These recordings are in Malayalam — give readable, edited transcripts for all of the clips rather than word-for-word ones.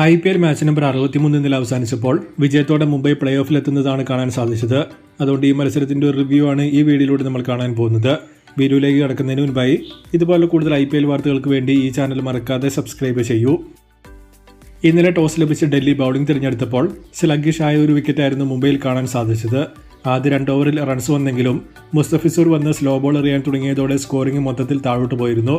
IPL മാച്ച് നമ്പർ 63 ഇന്നലെ അവസാനിച്ചപ്പോൾ വിജയത്തോടെ മുംബൈ പ്ലേ ഓഫിലെത്തുന്നതാണ് കാണാൻ സാധിച്ചത്. അതുകൊണ്ട് ഈ മത്സരത്തിന്റെ ഒരു റിവ്യൂ ആണ് ഈ വീഡിയോയിലൂടെ നമ്മൾ കാണാൻ പോകുന്നത്. വീഡിയോയിലേക്ക് കടക്കുന്നതിന് മുൻപായി ഇതുപോലെ കൂടുതൽ IPL വാർത്തകൾക്ക് വേണ്ടി ഈ ചാനൽ മറക്കാതെ സബ്സ്ക്രൈബ് ചെയ്യൂ. ഇന്നലെ ടോസ് ലഭിച്ച് ഡൽഹി ബൗളിംഗ് തിരഞ്ഞെടുത്തപ്പോൾ സ്ലഗ്ഗിഷ് ആയ ഒരു വിക്കറ്റായിരുന്നു മുംബൈയിൽ കാണാൻ സാധിച്ചത്. ആദ്യ 2 ഓവറിൽ റൺസ് വന്നെങ്കിലും മുസ്തഫിസുർ വന്ന് സ്ലോ ബോൾ എറിയാൻ തുടങ്ങിയതോടെ സ്കോറിംഗ് മൊത്തത്തിൽ താഴോട്ട് പോയിരുന്നു.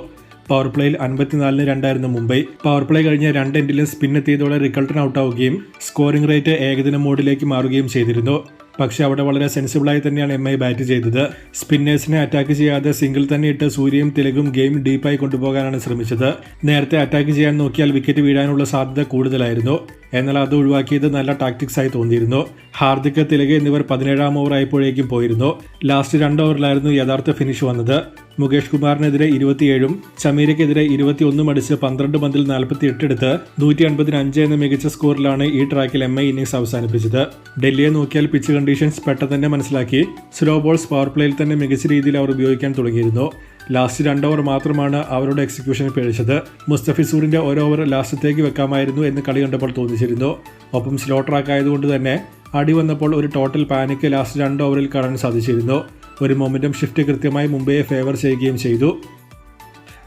പവർ പ്ലേയിൽ 54-2 മുംബൈ. പവർ പ്ലേ കഴിഞ്ഞ 2 എൻഡിലും സ്പിൻ എത്തിയതോടെ റിക്കൾട്ടൺ ഔട്ടാവുകയും സ്കോറിംഗ് റേറ്റ് ഏകദിന മോഡിലേക്ക് മാറുകയും ചെയ്തിരുന്നു. പക്ഷേ അവിടെ വളരെ സെൻസിബിളായി തന്നെയാണ് MI ബാറ്റ് ചെയ്തത്. സ്പിന്നേഴ്സിനെ അറ്റാക്ക് ചെയ്യാതെ സിംഗിൾ തന്നെ ഇട്ട് സൂര്യയും തിലകും ഗെയിം ഡീപ്പായി കൊണ്ടുപോകാനാണ് ശ്രമിച്ചത്. നേരത്തെ അറ്റാക്ക് ചെയ്യാൻ നോക്കിയാൽ വിക്കറ്റ് വീഴാനുള്ള സാധ്യത കൂടുതലായിരുന്നു. എന്നാൽ അത് ഒഴിവാക്കിയത് നല്ല ടാക്ടിക്സ് ആയി തോന്നിയിരുന്നു. ഹാർദിക്, തിലക് എന്നിവർ 17-ാം ഓവർ ആയപ്പോഴേക്കും പോയിരുന്നു. ലാസ്റ്റ് 2 ഓവറിലായിരുന്നു യഥാർത്ഥ ഫിനിഷ് വന്നത്. മുകേഷ് കുമാറിനെതിരെ 27ഉം ചമീരയ്ക്കെതിരെ 21 അടിച്ച് 12 പന്തിൽ 48 എടുത്ത് 155 എന്ന മികച്ച സ്കോറിലാണ് ഈ ട്രാക്കിൽ MI ഇന്നിംഗ്സ് അവസാനിപ്പിച്ചത്. ഡൽഹിയെ നോക്കിയാൽ പിച്ച് കണ്ടീഷൻസ് പെട്ടെന്ന് തന്നെ മനസ്സിലാക്കി സ്ലോ ബോൾസ് പവർ പ്ലേയിൽ തന്നെ മികച്ച രീതിയിൽ അവർ ഉപയോഗിക്കാൻ തുടങ്ങിയിരുന്നു. ലാസ്റ്റ് 2 ഓവർ മാത്രമാണ് അവരുടെ എക്സിക്യൂഷൻ പിഴച്ചത്. മുസ്തഫിസൂറിന്റെ ഒരു ഓവർ ലാസ്റ്റത്തേക്ക് വെക്കാമായിരുന്നു എന്ന് കളി കണ്ടപ്പോൾ തോന്നിച്ചിരുന്നു. ഒപ്പം സ്ലോ ട്രാക്ക് ആയതുകൊണ്ട് തന്നെ അടി വന്നപ്പോൾ ഒരു ടോട്ടൽ പാനിക്ക് ലാസ്റ്റ് 2 ഓവറിൽ കാണാൻ സാധിച്ചിരുന്നു. ഒരു മൊമെന്റം ഷിഫ്റ്റ് കൃത്യമായി മുംബൈയെ ഫേവർ ചെയ്യുകയും ചെയ്തു.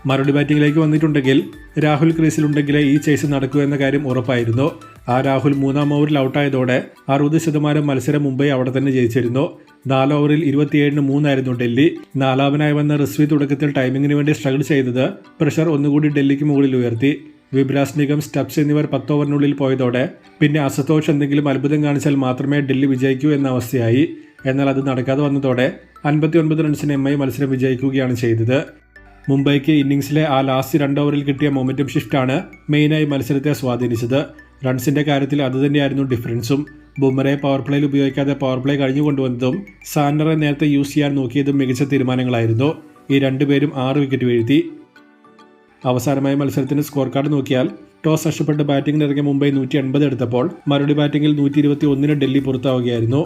മറുപടി ബാറ്റിംഗിലേക്ക് വന്നിട്ടുണ്ടെങ്കിൽ രാഹുൽ ക്രീസിലുണ്ടെങ്കിലേ ഈ ചേസ് നടക്കൂ എന്ന കാര്യം ഉറപ്പായിരുന്നു. ആ രാഹുൽ 3-ാം ഓവറിൽ ഔട്ടായതോടെ 60% മത്സരം മുംബൈ അവിടെ തന്നെ ജയിച്ചിരുന്നു. 4 ഓവറിൽ 27-3 ആയിരുന്നു ഡൽഹി. 4-വനായി വന്ന റിസ്വി തുടക്കത്തിൽ ടൈമിങ്ങിന് വേണ്ടി സ്ട്രഗിൾ ചെയ്തത് പ്രഷർ ഒന്നുകൂടി ഡൽഹിക്ക് മുകളിൽ ഉയർത്തി. വിബ്രാസ് നിഗം, സ്റ്റബ്സ് എന്നിവർ 10 ഓവറിനുള്ളിൽ പോയതോടെ പിന്നെ അസതോഷ് എന്തെങ്കിലും അത്ഭുതം കാണിച്ചാൽ മാത്രമേ ഡൽഹി വിജയിക്കൂ എന്ന അവസ്ഥയായി. എന്നാൽ അത് നടക്കാതെ വന്നതോടെ 59 റൺസിന് MI മത്സരം വിജയിക്കുകയാണ് ചെയ്തത്. മുംബൈക്ക് ഇന്നിംഗ്സിലെ ആ ലാസ്റ്റ് 2 ഓവറിൽ കിട്ടിയ മൊമെന്റം ഷിഫ്റ്റാണ് മെയിനായി മത്സരത്തെ സ്വാധീനിച്ചത്. റൺസിന്റെ കാര്യത്തിൽ അതുതന്നെയായിരുന്നു ഡിഫറൻസും. ബുംറയെ പവർ പ്ലേയിൽ ഉപയോഗിക്കാതെ പവർ പ്ലേ കഴിഞ്ഞു കൊണ്ടുവന്നതും സാൻഡറെ നേരത്തെ യൂസ് ചെയ്യാൻ നോക്കിയതും മികച്ച തീരുമാനങ്ങളായിരുന്നു. ഈ 2 പേരും 6 വിക്കറ്റ് വീഴ്ത്തി. അവസാനമായ മത്സരത്തിന്റെ സ്കോർ കാർഡ് നോക്കിയാൽ ടോസ് നഷ്ടപ്പെട്ട് ബാറ്റിംഗിനിറങ്ങിയ മുംബൈ 180 എടുത്തപ്പോൾ മറുപടി ബാറ്റിംഗിൽ 121 ഡൽഹി പുറത്താവുകയായിരുന്നു.